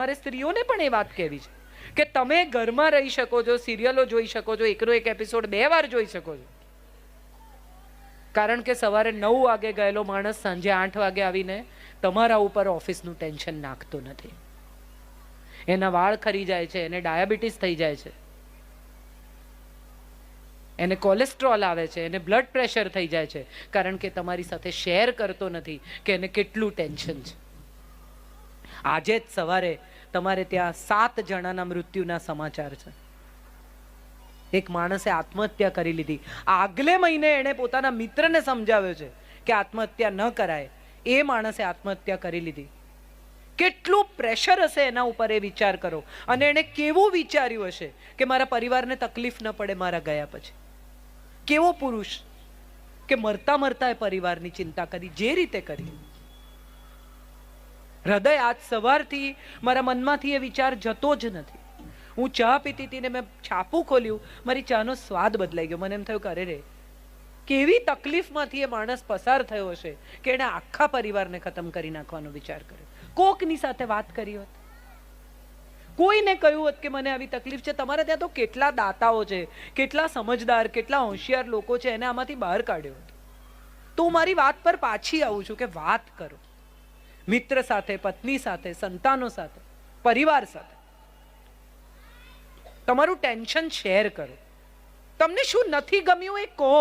મારે સ્ત્રીઓને પણ એ વાત કહેવી છે કે તમે ઘરમાં રહી શકો છો, સિરિયલો જોઈ શકો છો, એકનો એક એપિસોડ 2 વાર જોઈ શકો છો, કારણ કે સવારે 9 વાગે ગયેલો માણસ સાંજે 8 વાગે આવીને તમારા ઉપર ઓફિસનું ટેન્શન નાખતો નથી. એના વાળ ખરી જાય છે, એને ડાયાબિટીસ થઈ જાય છે, એને કોલેસ્ટ્રોલ આવે છે, એને બ્લડ પ્રેશર થઈ જાય છે, કારણ કે તમારી સાથે શેર કરતો નથી કે એને કેટલું ટેન્શન છે. આજે જ સવારે તમારે ત્યાં 7 જણાના મૃત્યુના સમાચાર છે. એક માણસે આત્મહત્યા કરી લીધી. આગલે મહિને એણે પોતાના મિત્રને સમજાવ્યો છે કે આત્મહત્યા ન કરાય, એ માણસે આત્મહત્યા કરી લીધી. કેટલું પ્રેશર હશે એના ઉપર, એ વિચાર કરો. અને એણે કેવું વિચાર્યું હશે કે મારા પરિવારને તકલીફ ન પડે મારા ગયા પછી. કેવો પુરુષ કે મરતા મરતા એ પરિવારની ચિંતા કરી, જે રીતે કરી. હૃદય આજ સવારથી મારા મનમાંથી એ વિચાર જતો જ નથી. હું ચા પીતી હતી ને મેં છાપું ખોલ્યું, મારી ચાનો સ્વાદ બદલાઈ ગયો. મને એમ થયું કે અરે રે, કેવી તકલીફમાંથી એ માણસ પસાર થયો હશે કે એણે આખા પરિવારને ખતમ કરી નાખવાનો વિચાર કર્યો. કોકની સાથે વાત કરી હોત, કોઈને કહ્યું હોત કે મને આવી તકલીફ છે. તમારે ત્યાં તો કેટલા દાતાઓ છે, કેટલા સમજદાર, કેટલા હોશિયાર લોકો છે, એને આમાંથી બહાર કાઢ્યો હતો. તો હું મારી વાત પર પાછી આવું છું કે વાત કરો, મિત્ર સાથે, પત્ની સાથે, સંતાનો સાથે, પરિવાર સાથે. તમારું ટેન્શન શેર કરો. તમને શું નથી ગમ્યું એ કહો.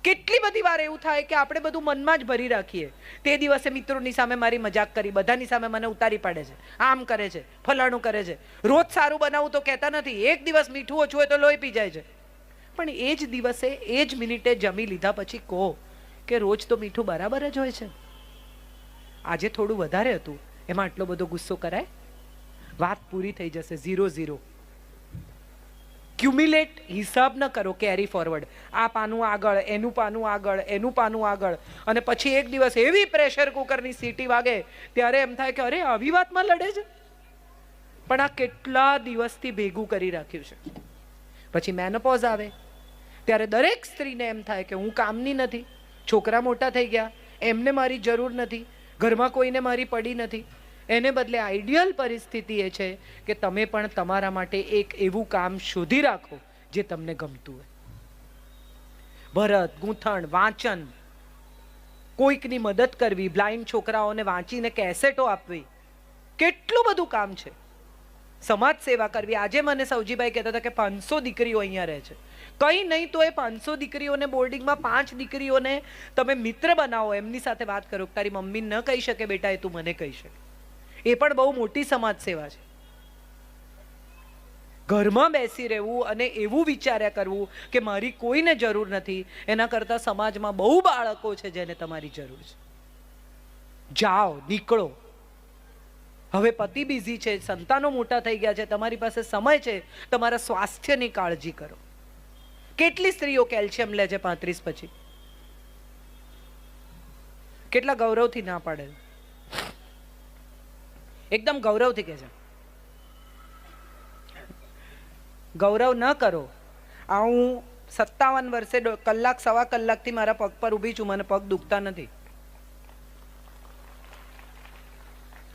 કેટલી બધી વાર એવું થાય કે આપણે બધું મનમાં જ ભરી રાખીએ. તે દિવસે મિત્રોની સામે મારી મજાક કરી, બધાની સામે મને ઉતારી પાડે છે, આમ કરે છે, ફલાણું કરે છે. રોજ સારું બનાવું તો કહેતા નથી, એક દિવસ મીઠું ઓછું હોય તો લોહી પી જાય છે. પણ એ જ દિવસે, એ જ મિનિટે જમી લીધા પછી કહો કે રોજ તો મીઠું બરાબર જ હોય છે, આજે થોડું વધારે હતું, એમાં આટલો બધો ગુસ્સો કરાય? વાત પૂરી થઈ જશે. 0-0. ક્યુમ્યુલેટ હિસાબ ન કરો, કેરી ફોરવર્ડ. આ પાનું આગળ, એનું પાનું આગળ, એનું પાનું આગળ, અને પછી એક દિવસ એવી પ્રેશર કુકરની સીટી વાગે ત્યારે એમ થાય કે અરે આવી વાતમાં લડે છે. પણ આ કેટલા દિવસથી ભેગું કરી રાખ્યું છે. પછી મેનોપોઝ આવે ત્યારે દરેક સ્ત્રીને એમ થાય કે હું કામની નથી, છોકરા મોટા થઈ ગયા, એમને મારી જરૂર નથી, ઘરમાં કોઈને મારી પડી નથી. એને બદલે આઈડિયલ પરિસ્થિતિ એ છે કે તમે પણ તમારા માટે એક એવું કામ શોધી રાખો જે તમને ગમતું હોય. ભરત, ગૂંથણ, વાંચન, કોઈકની મદદ કરવી, બ્લાઇન્ડ છોકરાઓને વાંચીને કેસેટો આપવી, કેટલું બધું કામ છે. સમાજ સેવા કરવી. આજે મને સૌજીભાઈ કહેતા હતા કે 500 દીકરીઓ અહીંયા રહે છે. કંઈ નહીં તો એ 500 દીકરીઓને બોર્ડિંગમાં 5 દીકરીઓને તમે મિત્ર બનાવો, એમની સાથે વાત કરો. તારી મમ્મી ન કહી શકે બેટા, એ તું મને કહી શકે. એ પણ બહુ મોટી સમાજ સેવા છે. ઘરમાં બેસી રહેવું અને એવું વિચાર્યા કરવું કે મારી કોઈને જરૂર નથી, એના કરતાં સમાજમાં બહુ બાળકો છે જેને તમારી જરૂર છે. જાઓ, નીકળો. હવે પતિ બિઝી છે, સંતાનો મોટા થઈ ગયા છે, તમારી પાસે સમય છે, તમારા સ્વાસ્થ્યની કાળજી કરો. કેટલી સ્ત્રીઓ કેલ્શિયમ લે છે 35 પછી? કેટલા ગૌરવથી ના પાડે, એકદમ ગૌરવથી કહે છે. ગૌરવ ન કરો. આ હું 57 વર્ષે કલાક સવા કલાકથી મારા પગ પર ઊભી છું, મને પગ દુખતા નથી.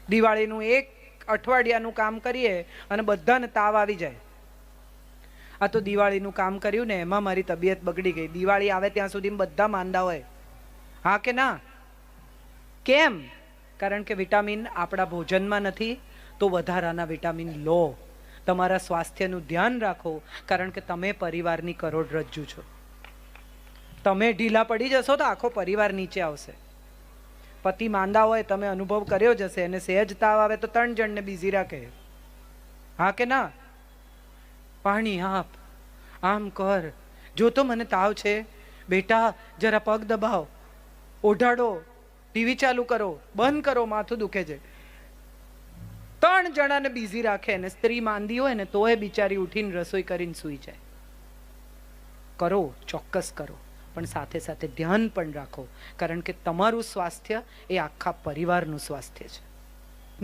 દિવાળીનું 1 અઠવાડિયાનું કામ કરીએ અને બધાને તાવ આવી જાય. આ તો દિવાળીનું કામ કર્યું ને એમાં મારી તબિયત બગડી ગઈ. દિવાળી આવે ત્યાં સુધી બધા માંદા હોય. હા કે ના? કેમ? કારણ કે વિટામિન આપણા ભોજનમાં નથી, તો વધારાના વિટામિન લો. તમારા સ્વાસ્થ્યનું ધ્યાન રાખો, કારણ કે તમે પરિવારની કરોડરજ્જુ છો. તમે ઢીલા પડી જશો તો આખો પરિવાર નીચે આવશે. પતિ માંદા હોય, તમે અનુભવ કર્યો જ હશે, અને સહેજ તાવ આવે તો 3 જણને બિઝી રાખે. હા કે ના? પાણી આપ, આમ કર, જો તો મને તાવ છે, બેટા જરા પગ દબાવ, ઓઢાડો, ટીવી ચાલુ કરો, બંધ કરો, માથું દુખે છે. 3 જણાને બિઝી રાખે. અને સ્ત્રી માંદી હોય ને તો એ બિચારી ઉઠીને રસોઈ કરીને સૂઈ જાય. કરો, ચોક્કસ કરો, પણ સાથે સાથે ધ્યાન પણ રાખો, કારણ કે તમારું સ્વાસ્થ્ય એ આખા પરિવારનું સ્વાસ્થ્ય છે.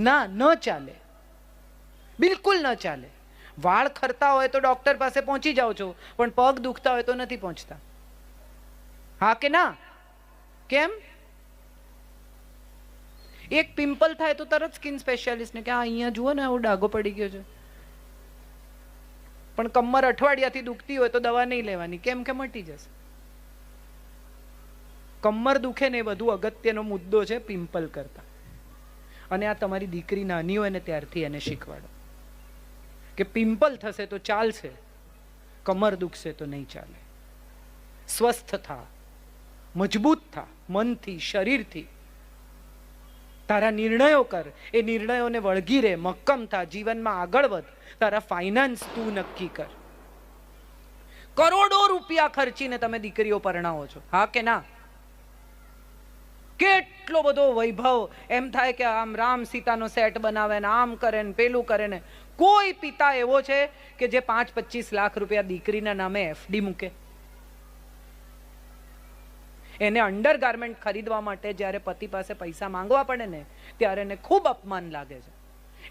ના, ન ચાલે, બિલકુલ ન ચાલે. વાળ ખરતા હોય તો ડોક્ટર પાસે પહોંચી જાઓ છો, પણ પગ દુખતા હોય તો નથી પહોંચતા. હા કે ના? કેમ? એક પિમ્પલ થાય તો તરત સ્કિન સ્પેશિયાલિસ્ટને કે અહીંયા જુઓ ને આવો ડાઘો પડી ગયો છે. પણ કમર અઠવાડિયાથી દુખતી હોય તો દવા નહીં લેવાની, કેમ કે મટી જશે. કમર દુખે ને એ બધું અગત્યનો મુદ્દો છે પિમ્પલ કરતા. અને આ તમારી દીકરી નાની હોય ને ત્યારથી એને શીખવાડો કે પિમ્પલ થશે તો ચાલશે, કમર દુખશે તો નહીં ચાલે. સ્વસ્થ થા, મજબૂત થા, મનથી શરીરથી. તારા નિર્ણયો કર, એ નિર્ણયોને વળગી રહે, મક્કમ થા, જીવનમાં આગળ વધ. તારા ફાઇનાન્સ તું નક્કી કર. કરોડો રૂપિયા ખર્ચીને તમે દીકરીઓ પરણાવો છો, હા કે ના? કેટલો બધો વૈભવ, એમ થાય કે આમ રામ સીતાનો સેટ બનાવે ને આમ કરે ને પેલું કરે ને. કોઈ પિતા એવો છે કે જે 5-25 લાખ રૂપિયા દીકરીના નામે એફડી મૂકે? એને અંડરગાર્મેન્ટ ખરીદવા માટે જ્યારે પતિ પાસે પૈસા માંગવા પડે ને ત્યારે એને ખૂબ અપમાન લાગે છે.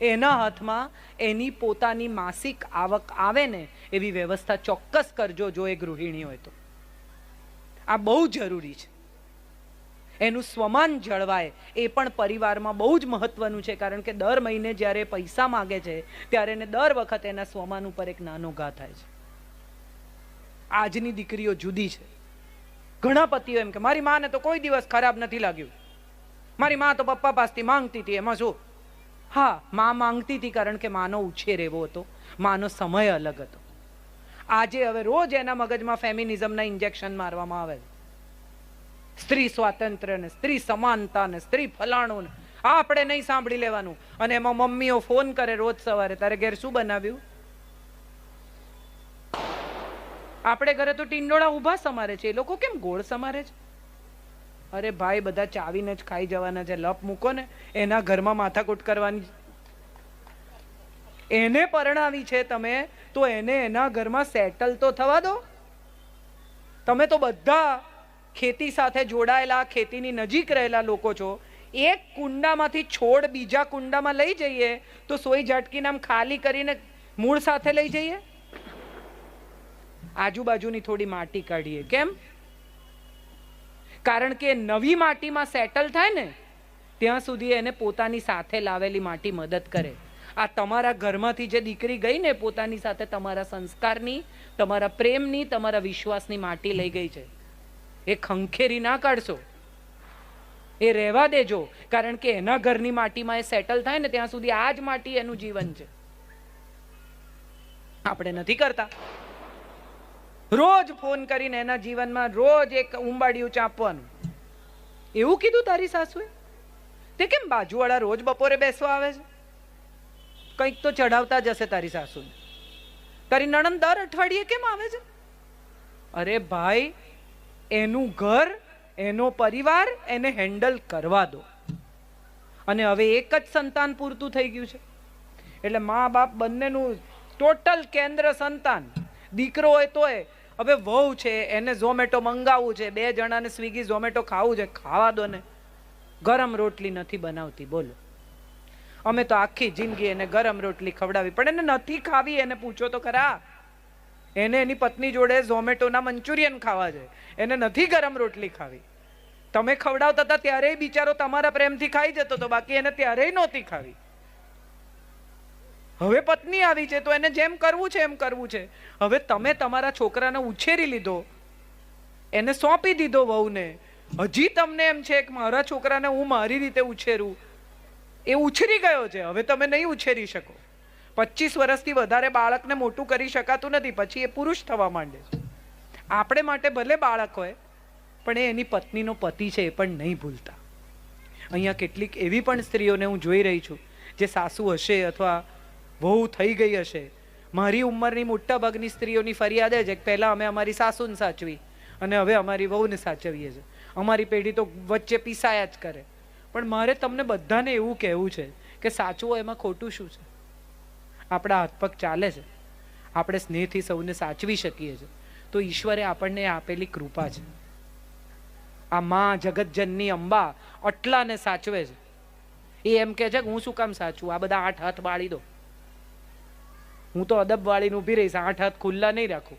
એના હાથમાં એની પોતાની માસિક આવક આવે ને એવી વ્યવસ્થા ચોક્કસ કરજો જો એ ગૃહિણી હોય તો. આ બહુ જરૂરી છે. એનું સ્વમાન જળવાય એ પણ પરિવારમાં બહુ જ મહત્વનું છે. કારણ કે દર મહિને જ્યારે પૈસા માગે છે ત્યારે એને દર વખત એના સ્વમાન ઉપર એક નાનો ઘા થાય છે. આજની દીકરીઓ જુદી છે. ઘણા પતિઓ એમ કે મારી માને તો કોઈ દિવસ ખરાબ નથી લાગ્યું, મારી મા તો પપ્પા પાસેથી માંગતી હતી, એમાં શું? હા, મા માંગતી હતી કારણ કે માનો ઉછેર એવો હતો, માનો સમય અલગ હતો. આજે હવે રોજ એના મગજમાં ફેમિનિઝમના ઇન્જેક્શન મારવામાં આવે છે. સ્ત્રી સ્વાતંત્ર્ય ને સ્ત્રી સમાનતા ને સ્ત્રી ફલાણું ને આપણે નહીં સાંભળી લેવાનું. અને એમાં મમ્મીઓ ફોન કરે રોજ સવારે, તારે ઘેર શું બનાવ્યું? આપણે ઘરે તો ટીંડોળા ઊભા સમારે છે, એ લોકો કેમ ગોળ સમારે છે? અરે ભાઈ, બધા ચાવીને જ ખાઈ જવાના છે. લપ મૂકો ને, એના ઘરમાં માથાકૂટ કરવાની. એને પરણાવી છે તમે તો એને એના ઘરમાં સેટલ તો થવા દો. તમે તો બધા ખેતી સાથે જોડાયેલા, ખેતીની નજીક રહેલા લોકો છો. એક કુંડામાંથી છોડ બીજા કુંડામાં લઈ જઈએ તો સોય ઝટકીને આમ ખાલી કરીને મૂળ સાથે લઈ જઈએ? આજુબાજુની થોડી માટી કાઢીએ. કેમ? કારણ કે નવી માટીમાં સેટલ થાય ને ત્યાં સુધી એને પોતાની સાથે લાવેલી માટી મદદ કરે. આ તમારા ઘરમાંથી જે દીકરી ગઈ ને પોતાની સાથે તમારા સંસ્કારની, તમારા પ્રેમની, તમારા વિશ્વાસની માટી લઈ ગઈ છે. એ ખંખેરી ના કાઢશો, એ રહેવા દેજો. કારણ કે એના ઘરની માટીમાં એ સેટલ થાય ને ત્યાં સુધી આ જ માટી એનું જીવન છે. આપણે નથી કરતા. રોજ ફોન કરીને એના જીવનમાં રોજ એક ઉંબાડિયું ચાંપવાનું. એવું કીધું તારી સાસુએ? તે કેમ બાજુવાળા રોજ બપોરે બેસવા આવે છે? કંઈક તો ચડાવતા જશે તારી સાસુને. તારી નણંદ દર અઠવાડિયે કેમ આવે છે? અરે ભાઈ, એનું ઘર, એનો પરિવાર, એને હેન્ડલ કરવા દો. અને હવે એક જ સંતાન પૂરતું થઈ ગયું છે એટલે મા બાપ બંનેનું ટોટલ કેન્દ્ર સંતાન. દીકરો હોય તોય હવે વહુ છે, એને ઝોમેટો મંગાવવું છે, 2 જણાને સ્વિગી ઝોમેટો ખાવું છે, ખાવા દો ને. ગરમ રોટલી નથી બનાવતી, બોલો. અમે તો આખી જિંદગી એને ગરમ રોટલી ખવડાવી, પણ એને નથી ખાવી. એને પૂછો તો ખરા. એને એની પત્ની જોડે ઝોમેટોના મંચુરિયન ખાવા છે, એને નથી ગરમ રોટલી ખાવી. તમે ખવડાવતા હતા ત્યારે બિચારો તમારા પ્રેમથી ખાઈ જતો હતો, બાકી એને ત્યારેય નહોતી ખાવી. હવે પત્ની આવી છે તો એને જેમ કરવું છે એમ કરવું છે. હવે તમે તમારા છોકરાને ઉછેરી લીધો, એને સોંપી દીધો વહુને. હજી તમને એમ છે કે મારા છોકરાને હું મારી રીતે ઉછેરું. એ ઉછરી ગયો છે, હવે તમે નહીં ઉછેરી શકો. 25 વર્ષથી વધારે બાળકને મોટું કરી શકાતું નથી, પછી એ પુરુષ થવા માંડે છે. આપણે માટે ભલે બાળક હોય પણ એ એની પત્નીનો પતિ છે એ પણ નહીં ભૂલતા. અહીંયા કેટલીક એવી પણ સ્ત્રીઓને હું જોઈ રહી છું જે સાસુ હશે અથવા વહુ થઈ ગઈ હશે. મારી ઉંમરની મોટા ભાગની સ્ત્રીઓની ફરિયાદ છે કે પહેલાં અમે અમારી સાસુને સાચવી અને હવે અમારી વહુને સાચવીએ છીએ. અમારી પેઢી તો વચ્ચે પીસાયા જ કરે. પણ મારે તમને બધાને એવું કહેવું છે કે સાચું એમાં ખોટું શું છે? આપણા હાથ પગ ચાલે છે, આપણે સ્નેહથી સૌને સાચવી શકીએ છીએ તો ઈશ્વરે આપણને આપેલી કૃપા છે. આ માં જગતજનની અંબા આટલાને સાચવે છે. એ એમ કહે છે કે હું શું કામ સાચું, આ બધા 8 હાથ બાળી દો. હું તો અદબ વાળીને ઊભી રહીશ, 8 હાથ ખુલ્લા નહીં રાખું.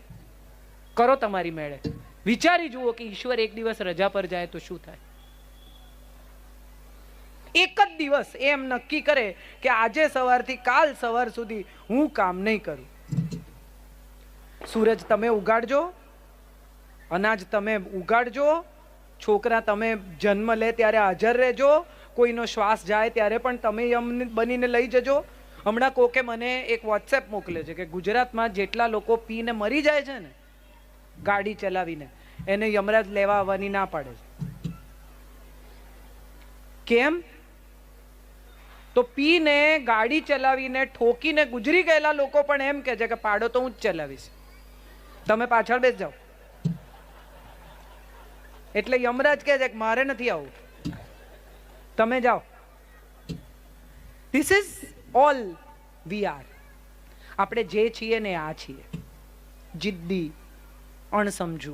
કરો તમારી મેળે. વિચારી જુઓ કે ઈશ્વર એક દિવસ રજા પર જાય તો શું થાય. એક જ દિવસ એમ નક્કી કરે કે આજે સવારથી કાલ સવાર સુધી હું કામ નહીં કરું. સૂરજ તમે ઉગાડજો, અનાજ તમે ઉગાડજો, છોકરા તમે જન્મ લે ત્યારે હાજર રહેજો, કોઈનો શ્વાસ જાય ત્યારે પણ તમે યમ બનીને લઈ જજો. હમણાં કોકે મને એક વોટ્સએપ મોકલે છે કે ગુજરાતમાં જેટલા લોકો પીને મરી જાય છે ને ગાડી ચલાવીને, એને યમરાજ લેવા આવવાની ના પાડે છે. કેમ? તો પીને ગાડી ચલાવીને ઠોકીને ગુજરી ગયેલા લોકો પણ એમ કહે છે કે પાડો તો હું જ ચલાવીશ, તમે પાછળ બેસ જાઓ. એટલે યમરાજ કહે છે કે મારે નથી આવું, તમે જાઓ. This is all we are. આપણે જે છીએ ને આ છીએ. જિદ્દી, અણસમજુ,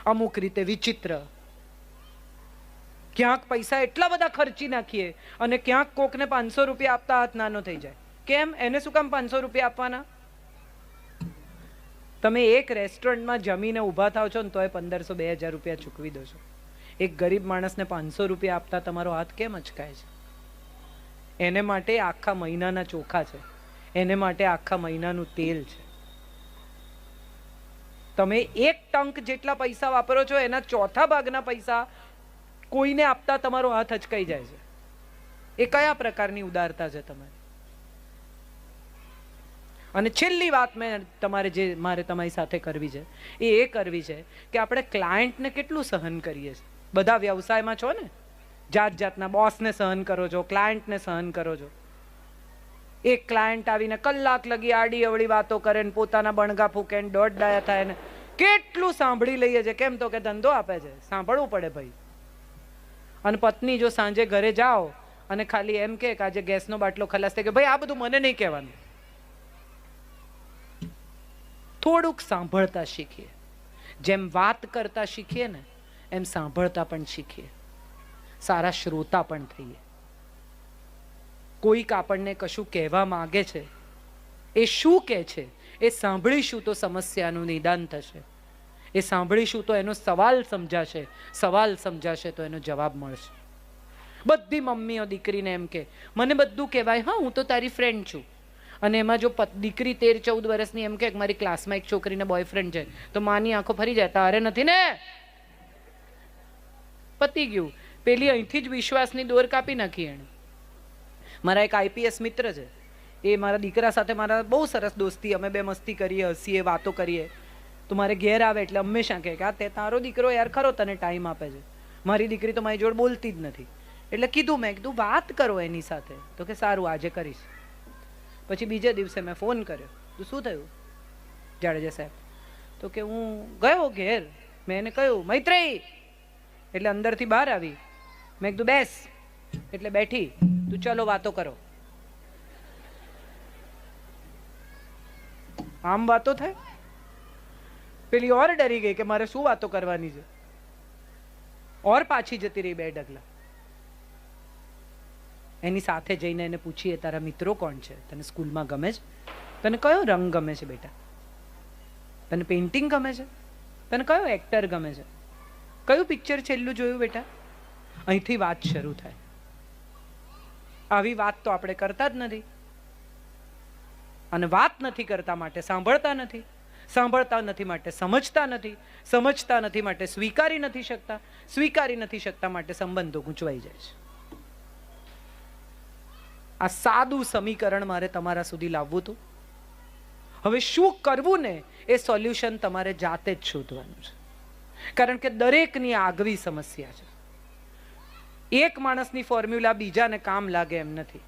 અમુક રીતે વિચિત્ર. ક્યાંક પૈસા એટલા બધા ખર્ચી નાખીએ અને ક્યાંક કોકને 500 રૂપિયા આપતા હાથ નાનો થઈ જાય. કેમ? એને શું કામ 500 રૂપિયા આપવાના? તમે એક રેસ્ટોરન્ટમાં જમીને ઊભા થાવ છો ને તોય 1500-2000 રૂપિયા ચૂકવી દો છો. એક ગરીબ માણસને 500 રૂપિયા આપતા તમારો હાથ કેમ અચકાય છે? એને માટે આખા મહિનાના ચોખા છે, એને માટે આખા મહિનાનું તેલ છે. તમે એક ટંક જેટલા પૈસા વાપરો છો એના ચોથા ભાગના પૈસા કોઈને આપતા તમારો હાથ અચકાઈ જાય છે. એ કયા પ્રકારની ઉદારતા છે તમારી? અને છેલ્લી વાત મારે તમારી સાથે કરવી છે એ કરવી છે કે આપણે ક્લાયન્ટને કેટલું સહન કરીએ છીએ. બધા વ્યવસાયમાં છો ને, જાત જાતના બોસને સહન કરો છો, ક્લાયન્ટને સહન કરો છો. એક ક્લાયન્ટ આવીને કલાક લગી આડી અવળી વાતો કરે ને પોતાના બણગા ફૂકે ને દોઢ ડાયા થાય ને કેટલું સાંભળી લઈએ છે. કેમ? તો કે ધંધો આપે છે, સાંભળવું પડે ભાઈ. અને પત્ની જો સાંજે ઘરે જાઓ અને ખાલી એમ કે આજે ગેસનો બાટલો ખલાસ થાય કે ભાઈ આ બધું મને નહીં કહેવાનું. થોડુંક સાંભળતા શીખીએ. જેમ વાત કરતા શીખીએ ને એમ સાંભળતા પણ શીખીએ. સારા શ્રોતા પણ થઈએ. કોઈક આપણને કશું કહેવા માંગે છે, એ શું કહે છે એ સાંભળીશું તો સમસ્યાનું નિદાન થશે. એ સાંભળીશું તો એનો સવાલ સમજાશે, સવાલ સમજાશે તો એનો જવાબ મળશે. બધી મમ્મીઓ દીકરીને એમ કે મને બધું કહેવાય, હા હું તો તારી ફ્રેન્ડ છું. અને એમાં જો દીકરી 13-14 વર્ષની એમ કે મારી ક્લાસમાં એક છોકરીને બોયફ્રેન્ડ છે તો માની આંખો ફરી જાય, તારે નથી ને, પતી ગયું. પેલી અહીંથી જ વિશ્વાસની દોર કાપી નાખી એણે. મારા એક આઈપીએસ મિત્ર છે, એ મારા દીકરા સાથે મારા બહુ સરસ દોસ્તી, અમે બે મસ્તી કરીએ, હસીએ, વાતો કરીએ. તો મારે ઘેર આવે એટલે હંમેશા કહે કે આ તે તારો દીકરો યાર ખરો તને ટાઈમ આપે છે, મારી દીકરી તો મારી જોડે બોલતી જ નથી. એટલે કીધું મેં કીધું વાત કરો એની સાથે. તો કે સારું આજે કરીશ. પછી બીજે દિવસે મેં ફોન કર્યો, તો શું થયું જાડેજા સાહેબ? તો કે હું ગયો ઘેર, મેં એને કહ્યું મૈત્રી, એટલે અંદરથી બહાર આવી. મેં કીધું બેસ, એટલે બેઠી. તું ચલો વાતો કરો. આમ વાતો થાય? પેલી ઓર ડરી ગઈ કે મારે શું વાતો કરવાની છે, ઓર પાછી જતી રહી 2 ડગલા. એની સાથે જઈને એને પૂછીએ તારા મિત્રો કોણ છે, તને સ્કૂલમાં ગમે છે, તને કયો રંગ ગમે છે બેટા, તને પેઇન્ટિંગ ગમે છે, તને કયો એક્ટર ગમે છે, કયું પિક્ચર છેલ્લું જોયું બેટા? અહીંથી વાત શરૂ થાય. આવી વાત તો આપણે કરતા જ નથી. અને વાત નથી કરતા માટે સાંભળતા નથી, સાંભળતા નથી માટે સમજતા નથી, સમજતા નથી માટે સ્વીકારી નથી શકતા, સ્વીકારી નથી શકતા માટે સંબંધો ગૂંચવાઈ જાય છે. આ સાદું સમીકરણ મારે તમારા સુધી લાવવું હતું. હવે શું કરવું ને એ સોલ્યુશન તમારે જાતે જ શોધવાનું છે. કારણ કે દરેકની આગવી સમસ્યા છે. એક માણસની ફોર્મ્યુલા બીજાને કામ લાગે એમ નથી.